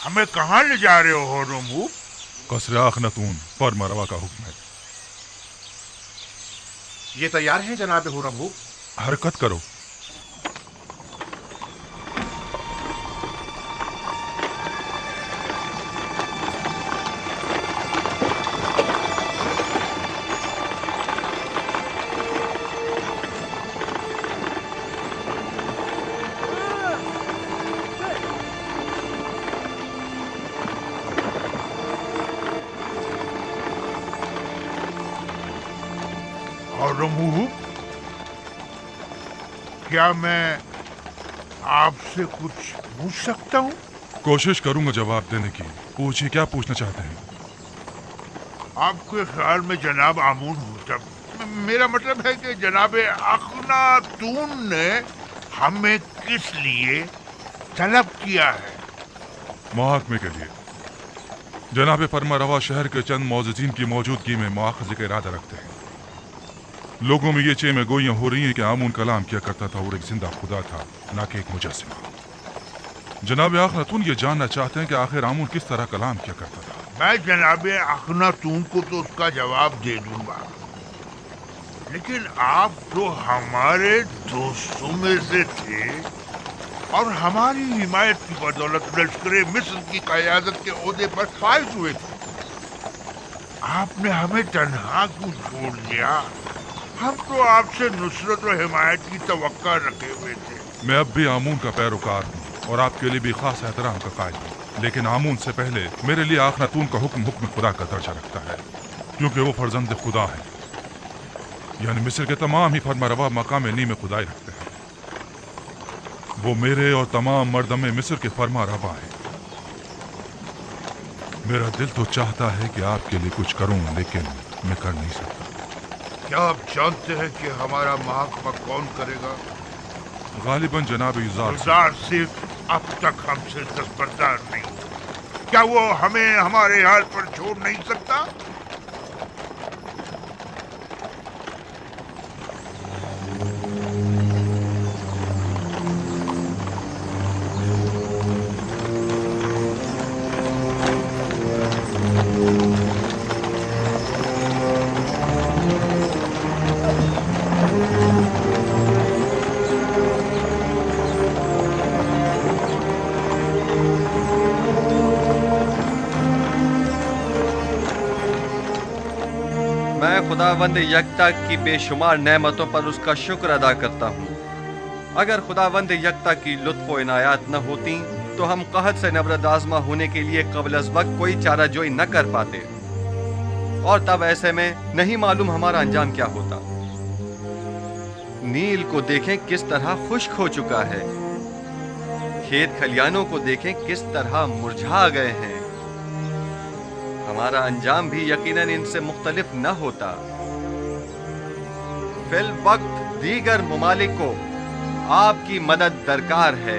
हमें कहाँ ले जा रहे हो रमू? कसर आखनतून फर्मरवा का हुक्म है। ये तैयार है जनाब हुरमू। हरकत करो। और रमू, क्या मैं आपसे कुछ पूछ सकता हूँ? कोशिश करूंगा जवाब देने की। पूछिए, क्या पूछना चाहते हैं? आपके ख्याल में जनाब आमून होता, मेरा मतलब है कि जनाब अखनातून ने हमें किस लिए तलब किया है? मुहाकमे के लिए। जनाब फर्मारवा शहर के चंद मौजूदीन की मौजूदगी में मुआखजे का इरादा रखते हैं। लोगों में ये चेमे गोइयां हो रही हैं कि आमून कलाम किया करता था और एक जिंदा खुदा था, ना कि एक मुजस्सिमा। जनाब अखनातून ये जानना चाहते हैं कि आखिर आमून किस तरह कलाम किया करता था। मैं जनाब अखनातून को तो उसका जवाब दे दूंगा, लेकिन आप तो हमारे दोस्तों में से थे और हमारी हिमायत की बदौलत लश्कर मिस्र की क़यादत के ओहदे पर फाइज हुए थे। आपने हमें तन्हा क्यों छोड़ दिया? हम तो आपसे नुसरत और हिमायत की तवक्का रखे हुए थे। मैं अब भी आमून का पैरोकार हूँ और आपके लिए भी खास एहतराम का कायल हूँ, लेकिन आमून से पहले मेरे लिए आखनातून का हुक्म खुदा का दर्जा रखता है, क्योंकि वो फर्जंद खुदा है। यानी मिस्र के तमाम ही फर्मारवा मकाम नी में खुदाई रखते हैं। वो मेरे और तमाम मर्दमे मिस्र के फर्मारवा हैं। मेरा दिल तो चाहता है कि आपके लिए कुछ करूं, लेकिन मैं कर नहीं सकता। क्या आप जानते हैं कि हमारा मुहाकमा कौन करेगा? गालिबन जनाब युज़ार सिर्फ अब तक हमसे दस्तबरदार नहीं हुआ। क्या वो हमें हमारे हाल पर छोड़ नहीं सकता? मैं खुदावंद यकता की बेशुमार नेमतों पर उसका शुक्र अदा करता हूँ। अगर खुदावंद यकता की लुत्फ़ व इनायात न होती तो हम कहत से नबरद आज़मा होने के लिए क़ब्ल अज़ वक्त कोई चाराजोई न कर पाते, और तब ऐसे में नहीं मालूम हमारा अंजाम क्या होता। नील को देखें किस तरह खुश्क हो चुका है, खेत खलियानों को देखें किस तरह मुरझा गए हैं। हमारा अंजाम भी यकीनन इनसे मुख्तलिफ न होता। फिल वक्त दीगर मुमालिक को आपकी मदद दरकार है।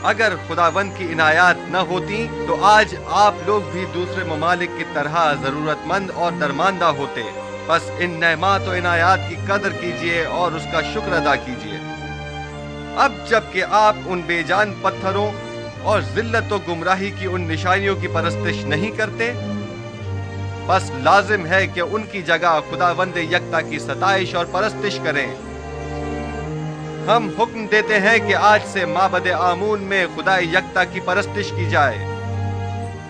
अगर खुदावंद की इनायात न होती तो आज आप लोग भी दूसरे मुमालिक की तरह जरूरतमंद और दरमांदा होते। बस इन नेमात और इनायात की कदर कीजिए और उसका शुक्र अदा कीजिए। अब जबकि आप उन बेजान पत्थरों और जिल्लत व गुमराही की उन निशानियों की परस्तिश नहीं करते, बस लाजिम है कि उनकी जगह खुदावंद यकता की सताइश और परस्तिश करें। हम हुक्म देते हैं कि आज से माबद आमून में खुदा यकता की परस्तिश की जाए।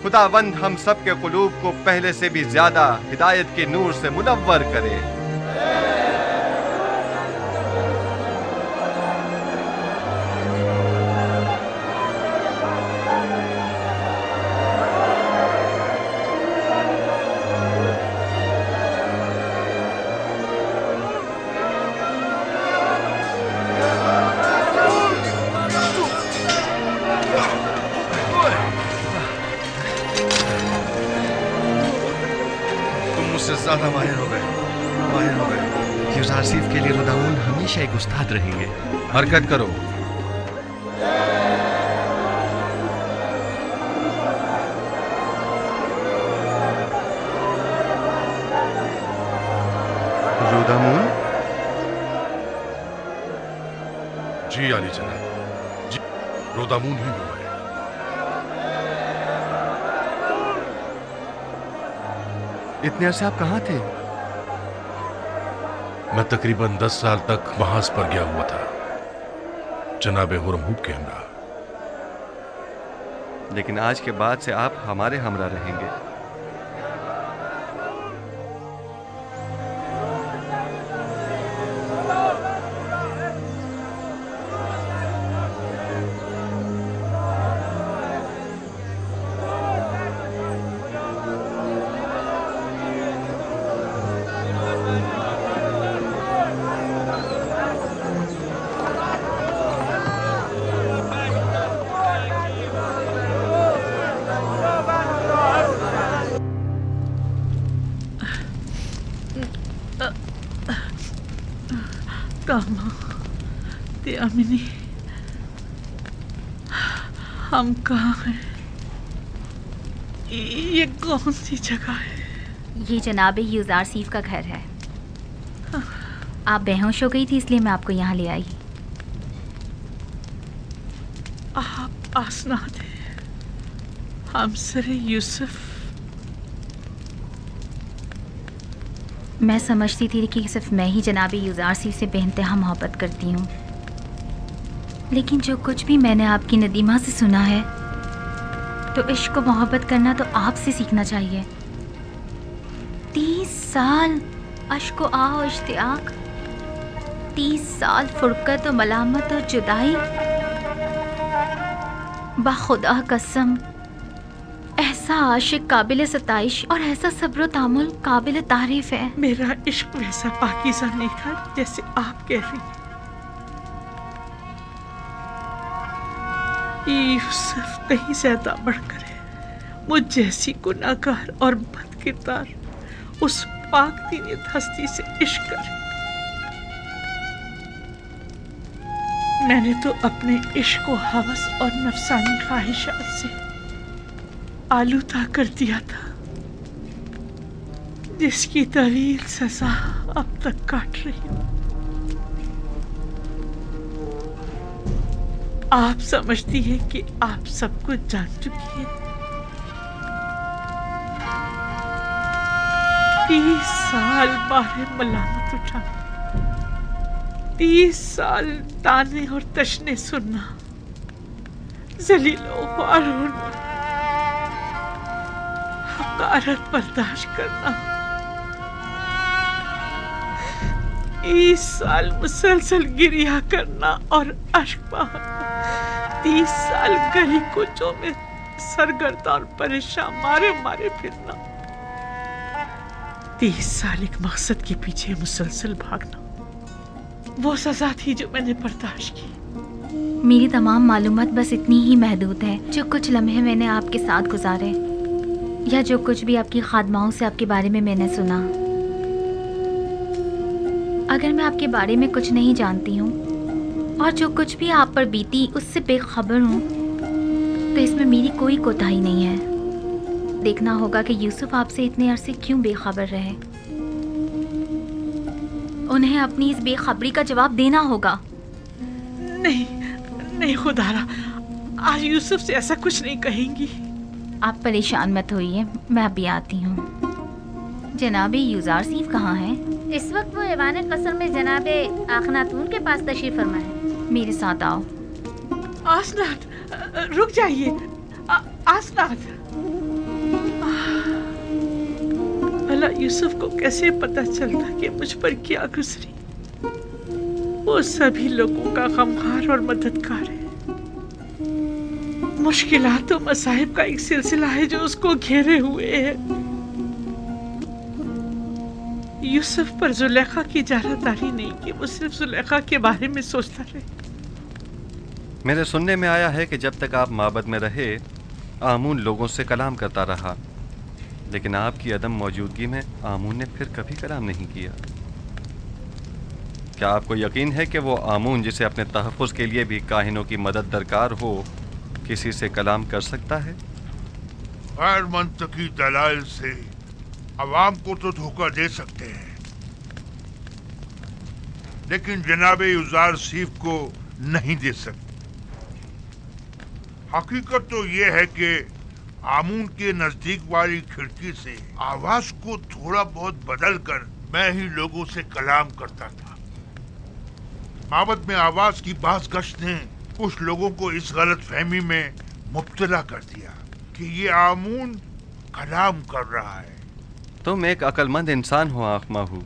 खुदावंद हम सब के कुलूब को पहले से भी ज्यादा हिदायत के नूर से मुनव्वर करे। ज्यादा माहिर हो गए। युज़ारसीफ के लिए रुदाउन हमेशा एक उस्ताद रहेंगे। हरकत करो। रुदामुन? जी आली जनाब, जी रोदामुन ही हुआ है। इतने अरसे आप कहाँ थे? मैं तकरीबन 10 साल तक महाज पर गया हुआ था, जनाबे हुरमहूब के हमरा। लेकिन आज के बाद से आप हमारे हमरा रहेंगे। कामा, त्यामिनी, हम कहाँ हैं? ये कौन सी जगह है? ये जनाबे यूजारसीफ का घर है। आप बेहोश हो गई थी इसलिए मैं आपको यहाँ ले आई। आप आसना थे, हमसरे यूसुफ। मैं समझती थी कि सिर्फ मैं ही जनाबे यूजारसीफ से बेइंतहा मोहब्बत करती हूँ, लेकिन जो कुछ भी मैंने आपकी नदीमा से सुना है तो इश्क और मोहब्बत करना तो आपसे सीखना चाहिए। 30 साल अश्क व आह और इश्तियाक, 30 साल फुरकत और मलामत और जुदाई। बाखुदा कसम, ऐसा आशिक काबिल सताइश और ऐसा सब्र तामुल काबिल तारीफ है। मेरा इश्क वैसा पाकीज़ा नहीं था जैसे आप कह रही हैं। यूसुफ कहीं ज्यादा बढ़कर है। मुझ जैसी गुनाहगार और बदकिरदार उस पाक दीनियत हस्ती से इश्क करे। मैंने तो अपने इश्क व हवस और नफसानी ख्वाहिशात से आलूदा कर दिया था, जिसकी तवील सजा अब तक काट रही हूँ। आप समझती हैं कि आप सब कुछ जान चुकी हैं। 30 साल बारे मलामत उठा, 30 साल ताने और तशने सुनना, जलीलो ख्वार होना, हकारत बर्दाश्त करना, 30 साल मुसलसल गिरिया करना और अश्क बहाना, 30 साल गली कोचों में सरगर्दा और परेशान मारे मारे फिरना, 30 साल एक मकसद के पीछे मुसलसल भागना। वो सजा थी जो मैंने बर्दाश्त की। मेरी तमाम मालूमात बस इतनी ही महदूद है। जो कुछ लम्हे मैंने आपके साथ गुजारे या जो कुछ भी आपकी खादमाओं से आपके बारे में मैंने सुना, अगर मैं आपके बारे में कुछ नहीं जानती हूँ और जो कुछ भी आप पर बीती उससे बेखबर हूँ, तो इसमें मेरी कोई कोताही नहीं है। देखना होगा कि यूसुफ आपसे इतने अरसे क्यों बेखबर रहे। उन्हें अपनी इस बेखबरी का जवाब देना होगा। नहीं नहीं खुदारा, आज यूसुफ से ऐसा कुछ नहीं कहेंगी। आप परेशान मत होइए, मैं अभी आती हूँ। जनाबे यूजारसीफ कहाँ हैं? इस वक्त वो ऐवान कसर में जनाबे आखनातून के पास तशरीफ फरमा है। मेरे साथ आओ। आसनात, रुक जाइए। आसनात, भला यूसुफ को कैसे पता चलता कि मुझ पर क्या गुजरी? वो सभी लोगों का गमखार और मददगार है। मुश्किलात और मसाइब का एक सिलसिला है जो उसको घेरे हुए है। यूसुफ पर जुलेखा की जारदारी नहीं कि वो सिर्फ जुलेखा के बारे में सोचता रहे। मेरे सुनने में आया है कि जब तक आप माबद में रहे, आमून लोगों से कलाम करता रहा, लेकिन आपकी अदम मौजूदगी में आमून ने फिर कभी कलाम नहीं किया। क्या आपको यकीन है कि वो आमून जिसे अपने तहफ़्फ़ुज़ के लिए भी काहिनों की मदद दरकार हो, किसी से कलाम कर सकता है? गैर मंतकी दलाइल से अवाम को तो धोखा दे सकते हैं, लेकिन जनाबे यूजारसीफ को नहीं दे सकते। हकीकत तो ये है कि आमून के नजदीक वाली खिड़की से आवाज को थोड़ा बहुत बदल कर मैं ही लोगों से कलाम करता था। माबद में आवाज की बाज गश्त ने कुछ लोगों को इस गलत फहमी में मुब्तला कर दिया कि ये आमून कलाम कर रहा है। तुम एक अक्लमंद इंसान हो आँख माहू,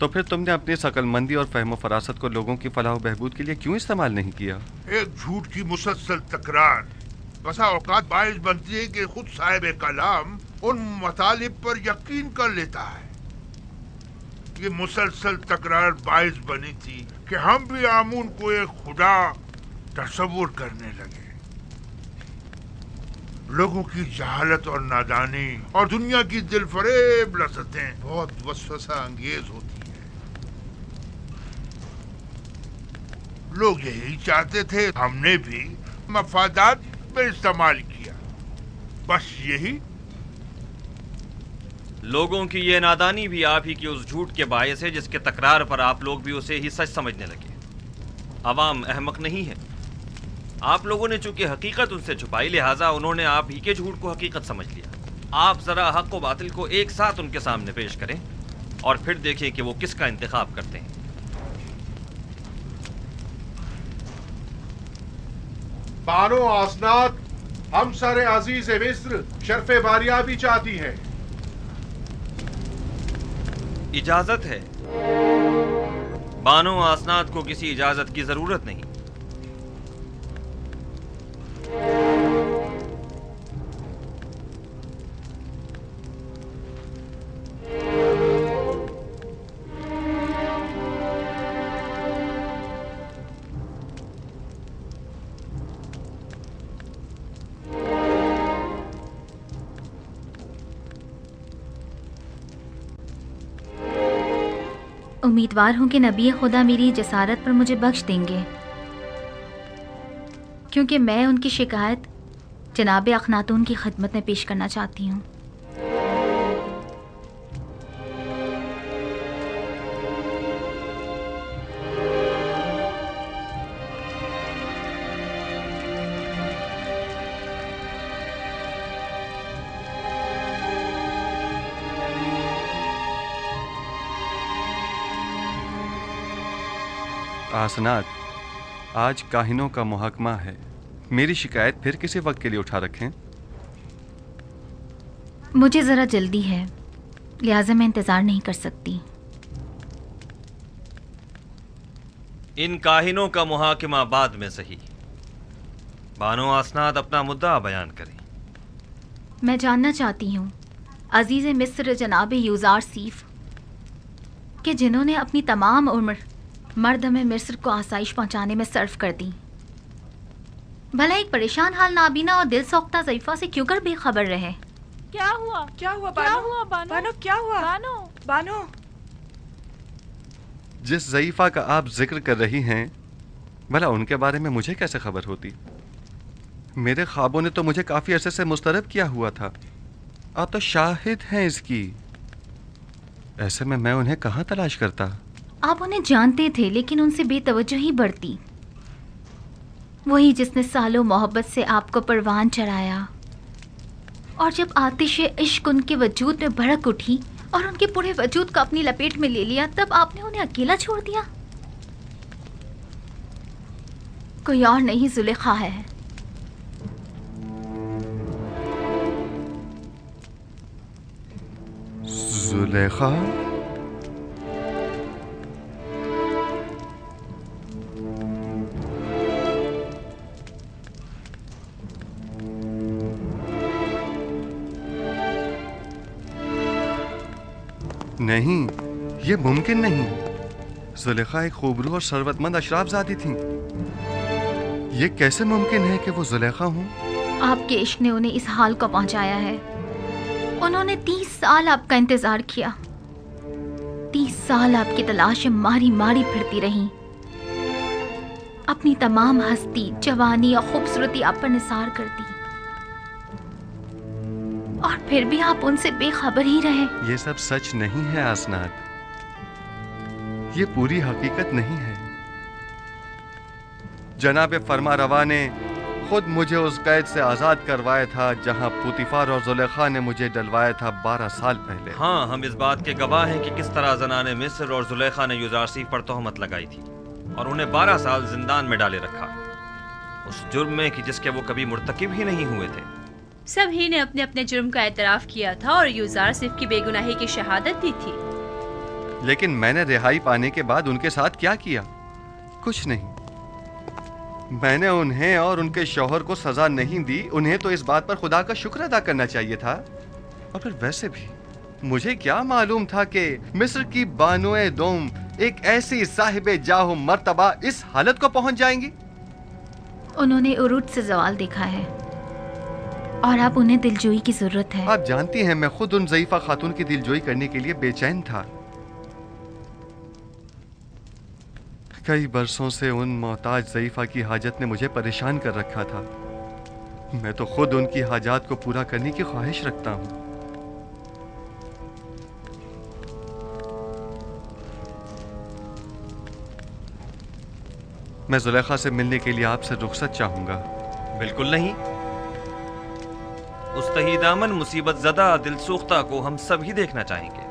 तो फिर तुमने अपनी इस अक्लमंदी और फहम फरासत को लोगों की फलाह बहबूद के लिए क्यों इस्तेमाल नहीं किया? एक झूठ की मुसलसल तकरार बसा औकात बाइस बनती है कि खुद साहिब कलाम उन मतालिब पर यकीन कर लेता है। ये मुसलसल तकरार बाइस बनी थी कि हम भी आमून को एक खुदा तस्वुर करने लगे। लोगों की जहालत और नादानी और दुनिया की दिलफरेब लज़्ज़तें बहुत वसवसा अंगेज होती हैं। लोग यही चाहते थे, हमने भी मफादात में इस्तेमाल किया, बस यही। लोगों की ये नादानी भी आप ही की उस झूठ के बायस है जिसके तकरार पर आप लोग भी उसे ही सच समझने लगे। अवाम अहमक नहीं है। आप लोगों ने चूंकि हकीकत उनसे छुपाई, लिहाजा उन्होंने आप ही के झूठ को हकीकत समझ लिया। आप जरा हक व बातिल को एक साथ उनके सामने पेश करें और फिर देखें कि वो किसका इंतखाब करते हैं। बानो आसनात, हम सारे अजीज मिस्र शर्फे बारियाबी चाहती हैं। इजाजत है। बानो आसनात को किसी इजाजत की जरूरत नहीं। उम्मीदवार हूं कि नबी खुदा मेरी जसारत पर मुझे बख्श देंगे, क्योंकि मैं उनकी शिकायत जनाब अखनातून की खिदमत में पेश करना चाहती हूँ। आसनात, आज काहिनों का मुहकमा है। मेरी शिकायत फिर किसी वक्त के लिए उठा रखें। मुझे ज़रा जल्दी है, लिहाजा मैं इंतज़ार नहीं कर सकती। इन काहिनों का मुहाकिमा बाद में सही। बानो आसनात अपना मुद्दा बयान करें। मैं जानना चाहती हूँ अजीज़ मिस्र जनाब यूज़ार सीफ के जिन्होंने अपनी तमाम उम्र मर्दम मिस्र को आसाइश पहुँचाने में सर्फ कर दी, भला एक परेशान हाल नाबीना और दिल सौख्ता ज़ईफ़ा से क्यों कर बेखबर रहे? क्या हुआ? क्या हुआ क्या बानो? हुआ बानो? बानो क्या हुआ? बानो बानो, जिस ज़ईफ़ा का आप जिक्र कर रही हैं, भला उनके बारे में मुझे कैसे खबर होती? मेरे ख्वाबों ने तो मुझे काफी अरसे से मुस्तरब किया हुआ था। आप तो शाहिद हैं इसकी। ऐसे में मैं उन्हें कहाँ तलाश करता? आप उन्हें जानते थे, लेकिन उनसे बेतवज्जोही बढ़ती। वही जिसने सालों मोहब्बत से आपको परवान चढ़ाया, और जब आतिश इश्क उनके वजूद में भड़क उठी और उनके पूरे वजूद को अपनी लपेट में ले लिया, तब आपने उन्हें अकेला छोड़ दिया। कोई और नहीं, जुलेखा है। जुलेखा? नहीं, ये मुमकिन नहीं। जुलेखा एक खूबरू और शरवतमंद अशराफजादी थी। ये कैसे मुमकिन है कि वो जुलेखा हूँ? आपके इश्क ने उन्हें इस हाल को पहुंचाया है। उन्होंने 30 साल आपका इंतजार किया। 30 साल आपकी तलाश में मारी मारी फिरती रही। अपनी तमाम हस्ती, जवानी और खूबसूरती आप पर निसार कर दी, और फिर भी आप उनसे बेखबर ही रहे। ये सब सच नहीं है आसनात, ये पूरी हकीकत नहीं है। जनाब फरमा रवा ने खुद मुझे उस कैद से आजाद करवाया था जहां पुतिफार और जुलेखा ने मुझे डलवाया था 12 साल पहले। हाँ, हम इस बात के गवाह हैं कि किस तरह ज़नाने मिस्र और जुलेखा ने यूज़रसीफ पर तोहमत लगाई थी और उन्हें 12 साल जिंदान में डाले रखा, उस जुर्म में कि जिसके वो कभी मुर्तकिब ही नहीं हुए थे। सभी ने अपने अपने जुर्म का एतराफ किया था और यूज़रसीफ की बेगुनाही की शहादत दी थी। लेकिन मैंने रिहाई पाने के बाद उनके साथ क्या किया? कुछ नहीं। मैंने उन्हें और उनके शौहर को सजा नहीं दी। उन्हें तो इस बात पर खुदा का शुक्र अदा करना चाहिए था। और फिर वैसे भी मुझे क्या मालूम था कि मिस्र की बानुए दोम एक ऐसी साहिबे जाहो मर्तबा इस हालत को पहुंच जाएंगी। उन्होंने उरूज से जवाल देखा है और अब उन्हें दिलजोई की जरूरत है। आप जानती हैं मैं खुद उन ज़ईफा खातून की दिलजोई करने के लिए बेचैन था। कई बरसों से उन मोहताज ज़ईफा की हाजत ने मुझे परेशान कर रखा था। मैं तो खुद उनकी हाजात को पूरा करने की ख्वाहिश रखता हूँ। मैं जुलेखा से मिलने के लिए आपसे रुखसत चाहूंगा। बिल्कुल नहीं। उस तहीदामन मुसीबत ज़दा दिलसोख्ता को हम सभी देखना चाहेंगे।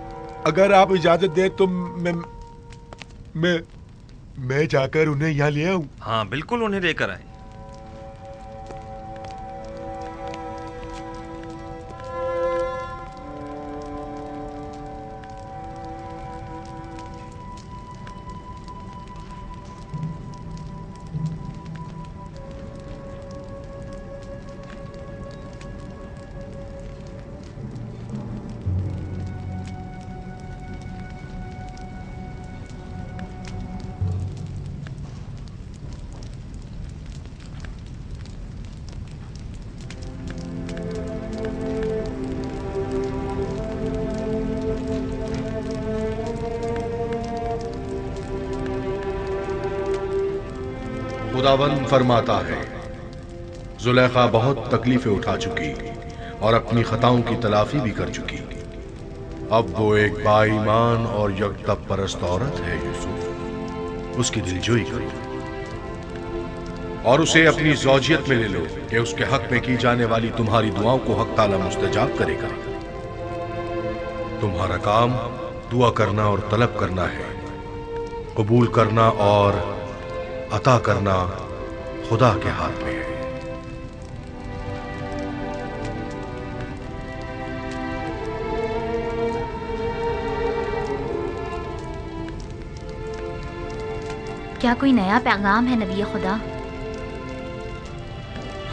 अगर आप इजाजत दें तो मैं जाकर उन्हें यहाँ ले आऊं। हाँ बिल्कुल, उन्हें लेकर आए। खुदावंद फरमाता है, जुलेखा बहुत तकलीफें उठा चुकी और अपनी खताओं की तलाफी भी कर चुकी। अब वो एक बाईमान और यकतब परस्त औरत है। यूसुफ, उसकी दिलजोई करो और उसे अपनी ज़ौजियत में ले लो कि उसके हक में की जाने वाली तुम्हारी दुआओं को हक ताला मुस्तजाब करेगा। तुम्हारा काम दुआ करना और तलब करना है। कबूल करना और अता करना खुदा के हाथ में है। क्या कोई नया पैगाम है नबी खुदा?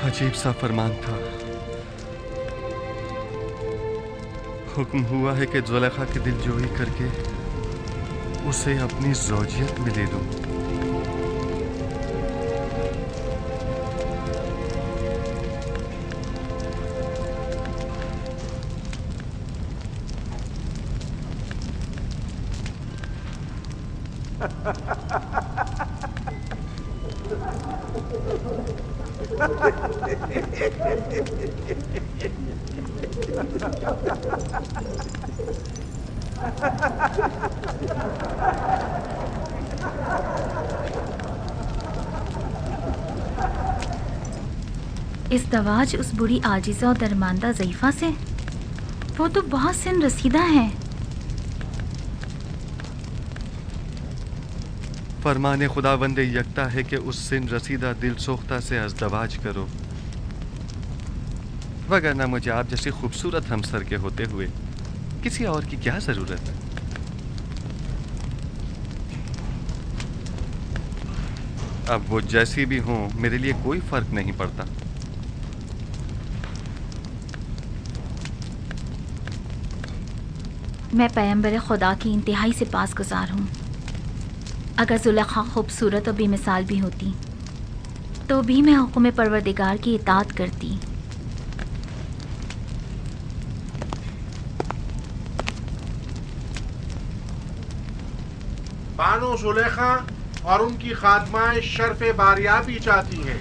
अजीब सा फरमान था। हुक्म हुआ है कि जुलेखा की दिलजोई करके उसे अपनी ज़ौजियत में ले लूं। इस दवाज उस बुरी आजिज़ा और दरमांदा ज़ईफा से? वो तो बहुत सिन रसीदा है। फरमाने खुदावंद यकता है कि उस सिन रसीदा दिल सोख्ता से अज़दवाज करो, वगरना मुझे आप जैसी खूबसूरत हमसर के होते हुए किसी और की क्या जरूरत है। अब वो जैसी भी हों, मेरे लिए कोई फर्क नहीं पड़ता। मैं पैगंबर खुदा की इंतहाई से पासगुज़ार हूँ। अगर जुलेखा खूबसूरत और बेमिसाल भी होती तो भी मैं हुक्म परवरदिगार की इताअत करती। बानो जुलेखा और उनकी खादमाएं शर्फ़े बारियाबी चाहती हैं।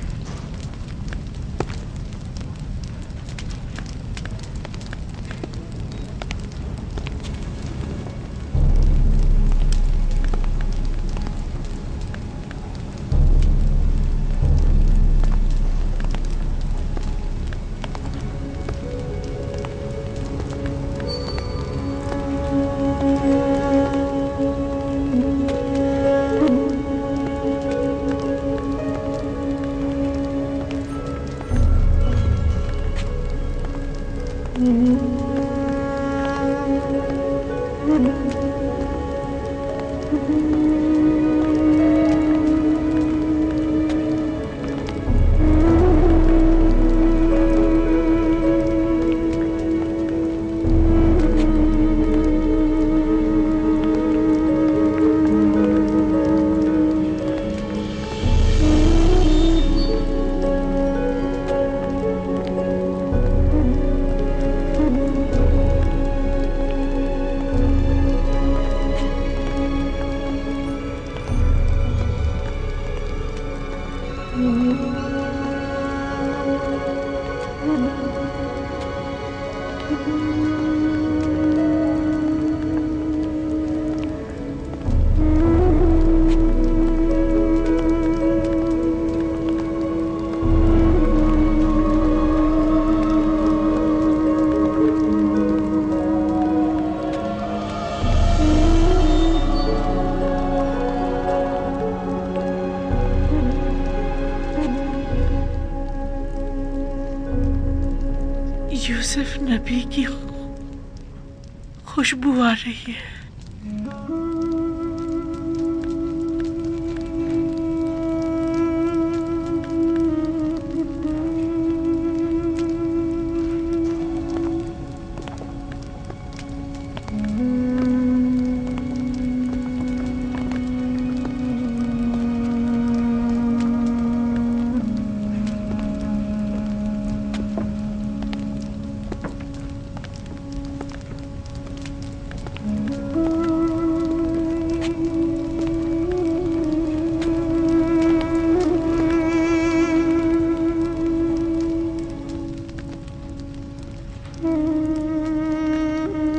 यूसुफ नबी की खुशबू आ रही है।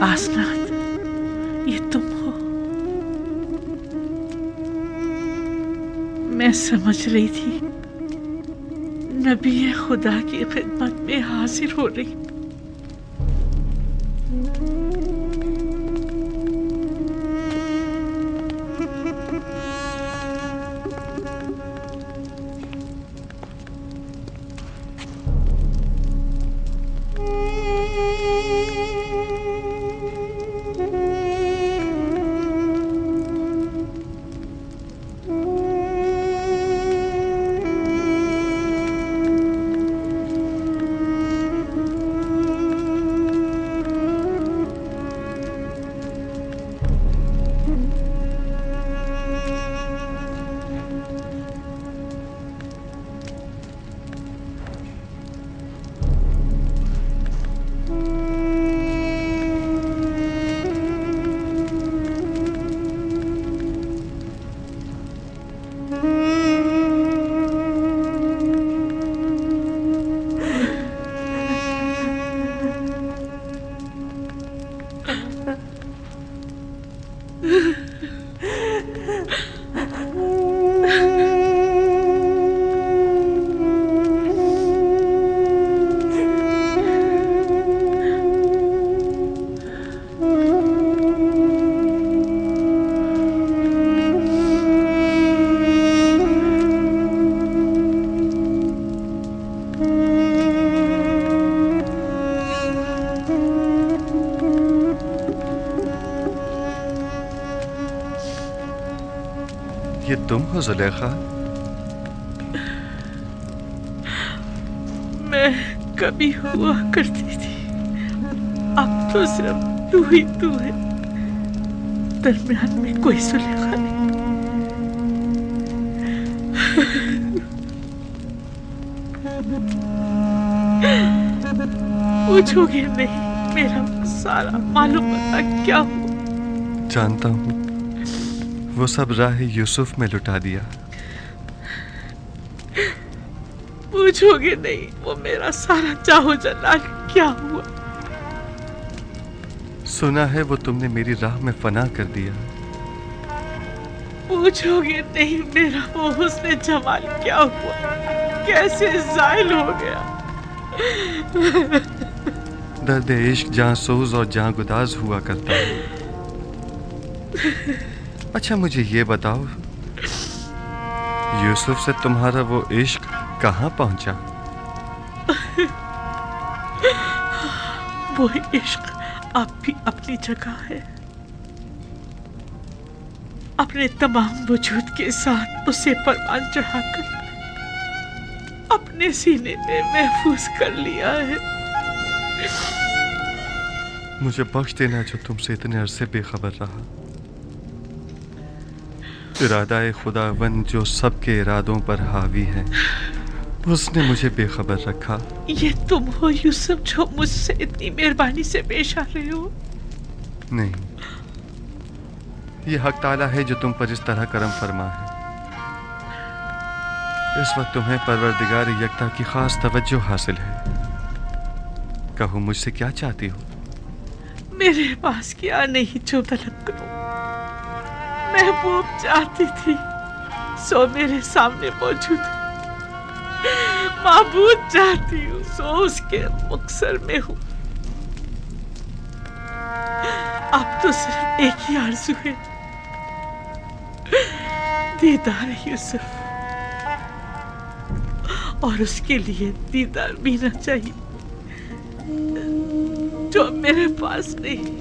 आसनात, ये तुम हो। मैं समझ रही थी नबी खुदा की खिदमत में हाजिर हो रही। ये तुम हो जुलेखा? मैं कभी हुआ करती थी, अब तो सिर्फ तू ही तू है। दरमियान में कोई जुलेखा नहीं। पूछोगे नहीं मेरा सारा मालूम बता क्या हुआ? जानता हूँ, वो सब राह यूसुफ में लुटा दिया। पूछोगे नहीं वो मेरा सारा चाहो जलाल क्या हुआ? सुना है वो तुमने मेरी राह में फना कर दिया। पूछोगे नहीं मेरा वो हुस्न जमाल क्या हुआ, कैसे जायल हो गया? दर्द इश्क जहाँ सोज और जहाँ गुदाज हुआ करता है। अच्छा मुझे ये बताओ, यूसुफ से तुम्हारा वो इश्क कहाँ पहुंचा? वो इश्क अब भी अपनी जगह है। अपने तमाम वजूद के साथ उसे परवान चढ़ाकर अपने सीने में महफूज कर लिया है। मुझे बख्श देना जो तुमसे इतने अरसे बेखबर रहा। इरादा-ए खुदावंद जो सबके इरादों पर हावी है, उसने मुझे बेखबर रखा। ये तुम हो यूसुफ जो मुझसे इतनी मेहरबानी से पेश आ रहे हो? नहीं, ये हक ताला है जो तुम पर इस तरह करम फरमा है। इस वक्त तुम्हें परवरदिगार यकता की खास तवज्जो हासिल है। कहो मुझसे क्या चाहती हो? मेरे पास क्या नहीं जो तलब करूं। महबूब चाहती थी सो मेरे सामने मौजूद है। माबूद चाहती हूँ सो उसके मुक्सर में हूँ। अब तो सिर्फ एक ही आरज़ू है, दीदार यूसुफ, और उसके लिए दीदार बीना चाहिए जो मेरे पास नहीं।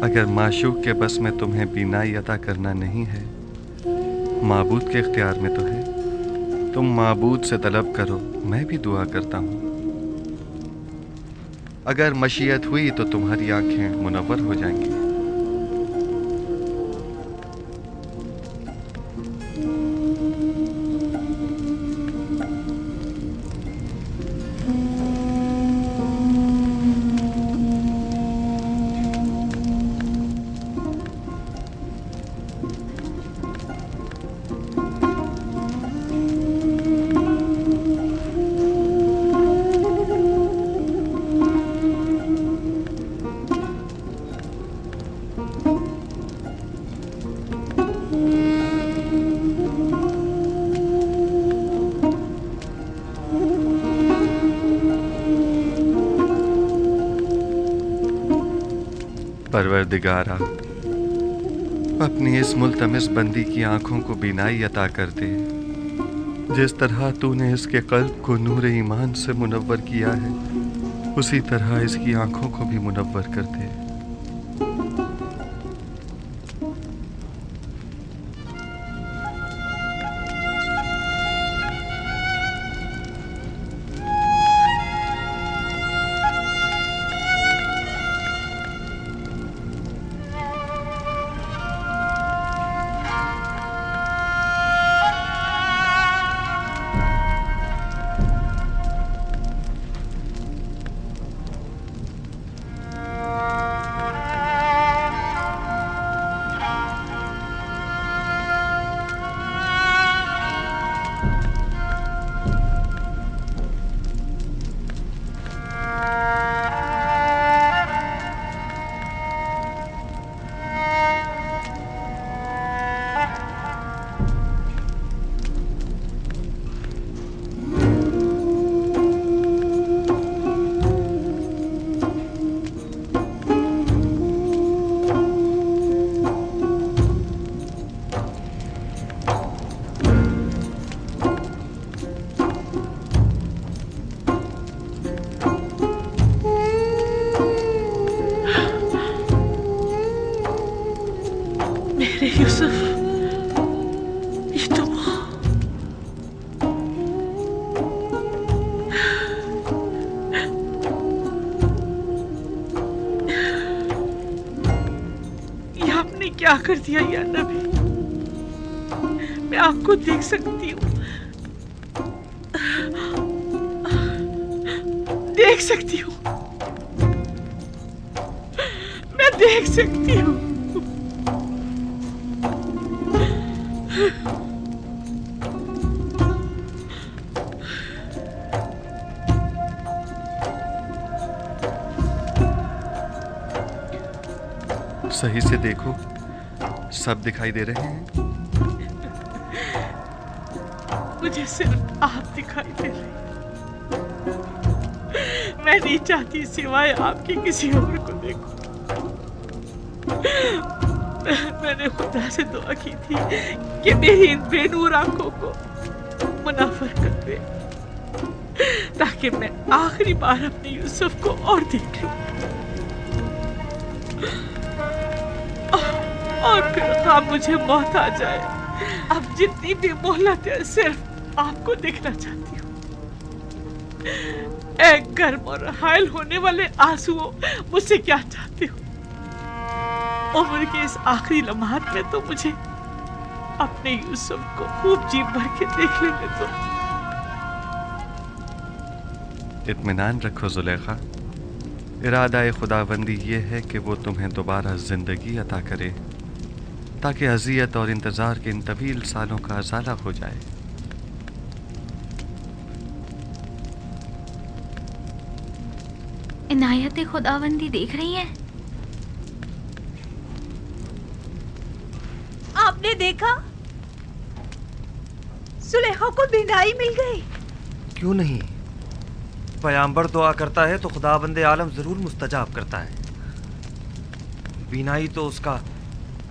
अगर माशूक के बस में तुम्हें बीनाई अता करना नहीं है, माबूद के इख्तियार में तो है। तुम माबूद से तलब करो, मैं भी दुआ करता हूँ। अगर मशीयत हुई तो तुम्हारी आंखें मुनव्वर हो जाएंगी। परवरदिगारा, अपनी इस मुल्तमिस बंदी की आंखों को बीनाई अता कर दे। जिस तरह तूने इसके कल्ब को नूर ईमान से मुनव्वर किया है, उसी तरह इसकी आंखों को भी मुनव्वर कर दे। क्या कर दिया या नबी? मैं आपको देख सकती हूँ, देख सकती हूँ, मैं देख सकती हूँ। सही से देखो, सब दिखाई दे रहे हैं। मुझे सिर्फ आप दिखाई दे रहे हैं। मैं नहीं चाहती सिवाय आपके किसी और को देखूं। मैंने खुदा से दुआ की थी कि मेरी इन बेनूर आंखों को मुनाफर कर दे, ताकि मैं आखिरी बार अपने यूसुफ को और देख लूं। और फिर हाँ मुझे मौत आ जाए, अब जितनी भी मोहलत है सिर्फ आपको देखना चाहती हूँ। एक गर्म और हायल होने वाले आंसुओं मुझसे क्या चाहते हो? उम्र के इस आखिरी लम्हात में तो मुझे अपने यूसुफ को खूब जी भर के देख लेने दो। इत्मीनान रखो जुलेखा, इरादा खुदाबंदी ये है कि वो तुम्हें दोबारा जिंदगी अता करे ताकि अजियत और इंतजार के इन तवील सालों का अजाला हो जाए। इनायत खुदाबंदी देख रही है। आपने देखा, सुलेखा को बीनाई मिल गई। क्यों नहीं? पैगंबर दुआ करता है तो खुदाबंदे आलम जरूर मुस्तजाब करता है। बीनाई तो उसका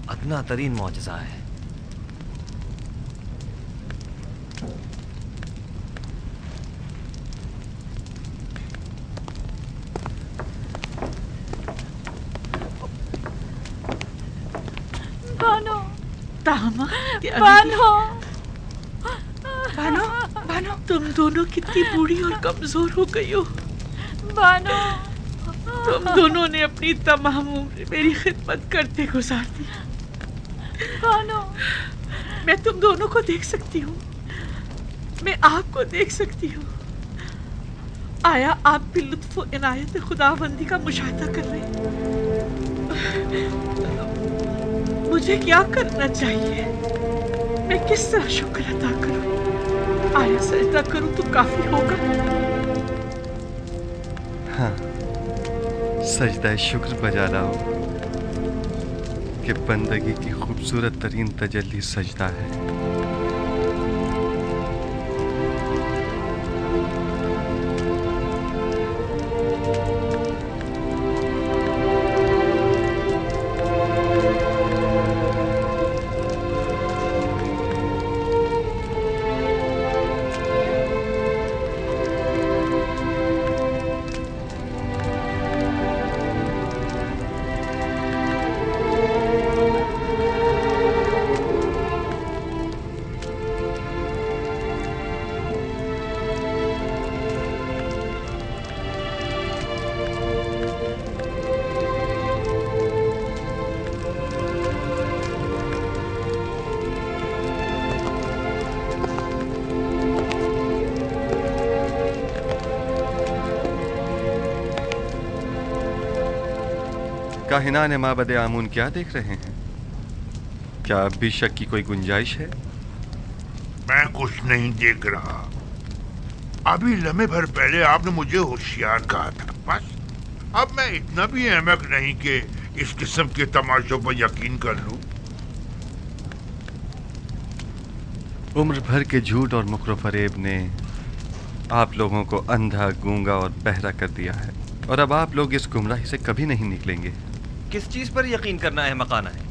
अदना तरीन मौजज़ा है। बानो, बानो, बानो, बानो, तुम दोनों कितनी बूढ़ी और कमजोर हो गई हो। बानो, तुम दोनों ने अपनी तमाम उम्र मेरी खिदमत करते गुजार दी। बानो, मैं तुम दोनों को देख सकती हूँ, मैं आपको देख सकती हूँ। आया आप भी लुत्फ़ व इनायत खुदाबंदी का मुशाहिदा कर रहे हैं। मुझे क्या करना चाहिए? मैं किस तरह शुक्र अदा करूं? आया सजदा करूं तो काफी होगा? हाँ, सजदा शुक्र बजा लाओ कि बंदगी की खूबसूरत तरीन तजल्ली सजदा है। काहिनान माबद आमून क्या देख रहे हैं? क्या अब भी शक की कोई गुंजाइश है? मैं कुछ नहीं देख रहा। अभी लम्हे भर पहले आपने मुझे होशियार कहा था। बस अब मैं इतना भी अहमक नहीं कि इस किस्म के तमाशों पर यकीन कर लूं। उम्र भर के झूठ और मुकर फरेब ने आप लोगों को अंधा, गूंगा और बहरा कर दिया है, और अब आप लोग इस गुमराही से कभी नहीं निकलेंगे। किस चीज पर यकीन करना है मकाना है?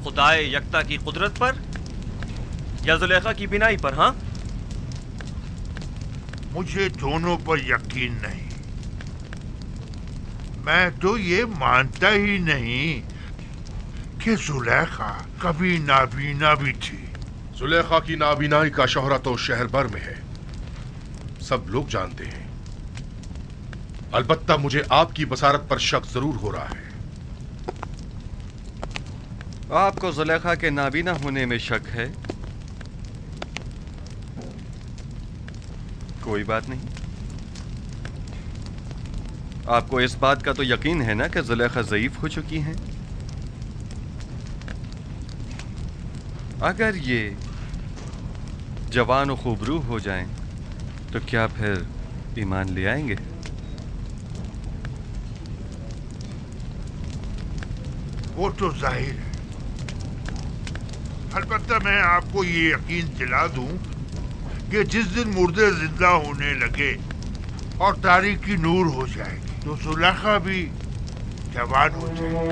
खुदाए यकता की कुदरत पर या जुलेखा की बिनाई पर? हाँ, मुझे दोनों पर यकीन नहीं। मैं तो ये मानता ही नहीं कि जुलेखा कभी नाबीना भी थी। जुलेखा की नाबीनाई का शोहरा तो शहर भर में है, सब लोग जानते हैं। अलबत्ता मुझे आपकी बसारत पर शक जरूर हो रहा है। आपको जुलेखा के नाबीना होने में शक है? कोई बात नहीं। आपको इस बात का तो यकीन है ना कि जुलेखा ज़ईफ हो चुकी हैं? अगर ये जवान और खूबरू हो जाएं, तो क्या फिर ईमान ले आएंगे? वो तो जाहिर है। अलबत्ता मैं आपको ये यकीन दिला दूं कि जिस दिन मुर्दे जिंदा होने लगे और तारीकी नूर हो जाएगी तो जुलेखा भी जवान हो जाएगी।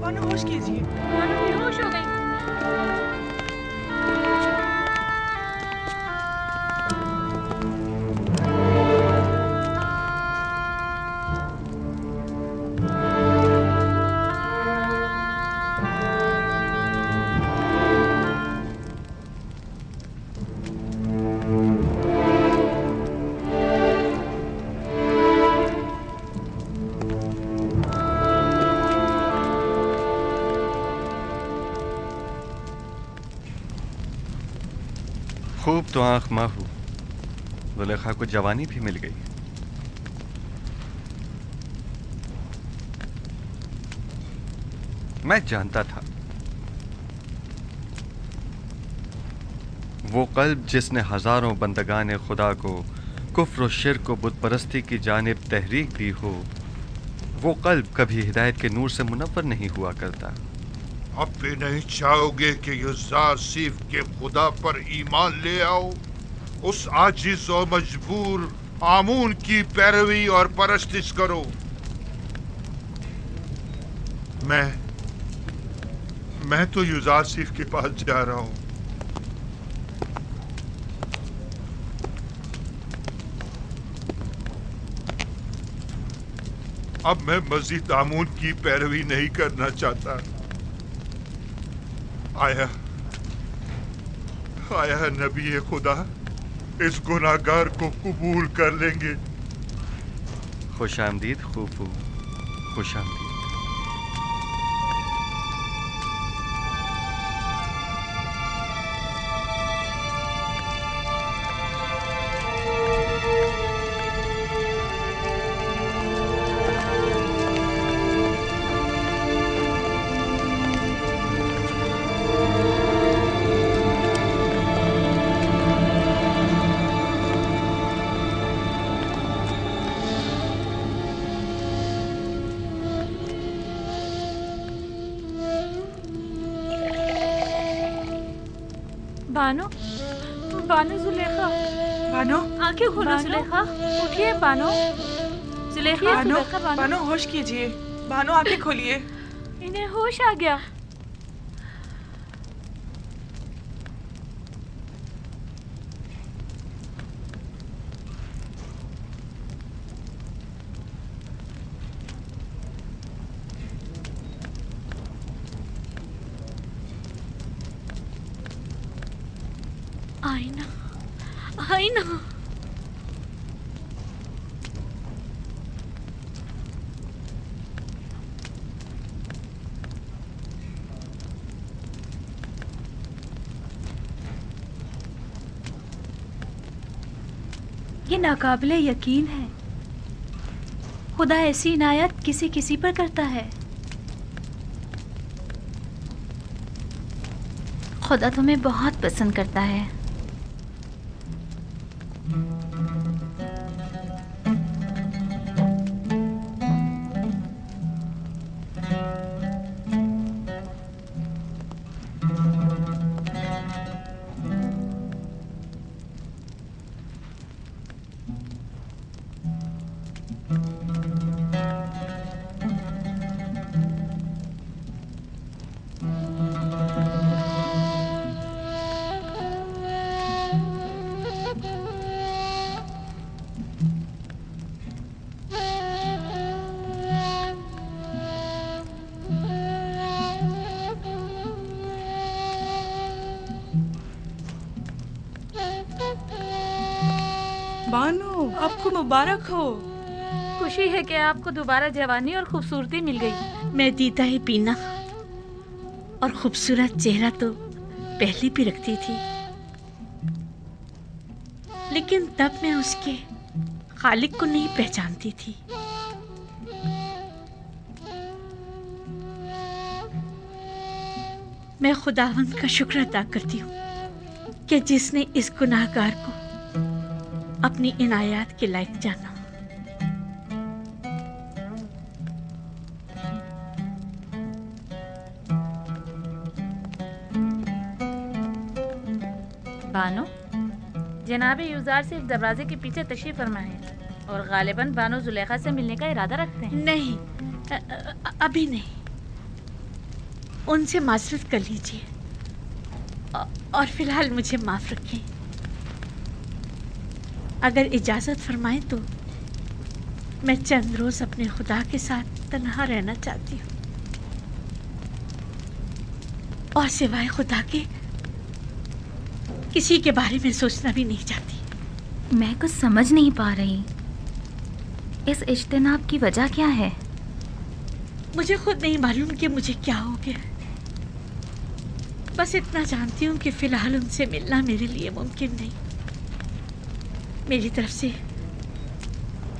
बानो होश कीजिए। बानो बेहोश हो गई। खूब तो आंख माहू, जुलेखा को जवानी भी मिल गई। मैं जानता था वो कल्ब जिसने हजारों बंदगाने खुदा को कुफ्र और शिर्क को बुत परस्ती की जानिब तहरीक दी हो, वो कल्ब कभी हिदायत के नूर से मुनव्वर नहीं हुआ करता। अब भी नहीं चाहोगे कि युज़ार सीफ के खुदा पर ईमान ले आओ, उस आजिज और मजबूर आमून की पैरवी और परस्तिश करो। मैं तो युज़ार सीफ के पास जा रहा हूं। अब मैं मजीद आमून की पैरवी नहीं करना चाहता। आया नबी खुदा इस गुनाहगार को कबूल कर लेंगे। खुश आमदीद खूफू, खुश आमदीद। बानो, बानो जुलेखा, बानो आंखें खोलो जुलेखा, उठिए बानो, जुलेखा, बानो होश कीजिए। बानो आंखें खोलिए। इन्हें होश आ गया। आईना, आईना। ये नाकाबिले यकीन है, खुदा ऐसी इनायत किसी किसी पर करता है। खुदा तुम्हें बहुत पसंद करता है। बानो, आपको मुबारक हो। खुशी है कि आपको दोबारा जवानी और खूबसूरती मिल गई। मैं दीदा ही पीना और खूबसूरत चेहरा तो पहले भी रखती थी, लेकिन तब मैं उसके खालिक को नहीं पहचानती थी। मैं खुदावंद का शुक्र अदा करती हूँ कि जिसने इस गुनाहगार को अपनी इनायत के लायक जाना। बानो, जनाबे युज़ार सिर्फ दरवाजे के पीछे तशरीफ फरमा है और गालिबन बानो जुलेखा से मिलने का इरादा रखते हैं। नहीं, अभी नहीं। उनसे माजरत कर लीजिए और फिलहाल मुझे माफ रखें। अगर इजाजत फरमाएं तो मैं चंद रोज अपने खुदा के साथ तन्हा रहना चाहती हूँ और सिवाय खुदा के किसी के बारे में सोचना भी नहीं चाहती। मैं कुछ समझ नहीं पा रही, इस इज्तिनाब की वजह क्या है? मुझे खुद नहीं मालूम कि मुझे क्या हो गया। बस इतना जानती हूँ कि फिलहाल उनसे मिलना मेरे लिए मुमकिन नहीं। मेरी तरफ से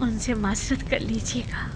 उनसे माजरत कर लीजिएगा।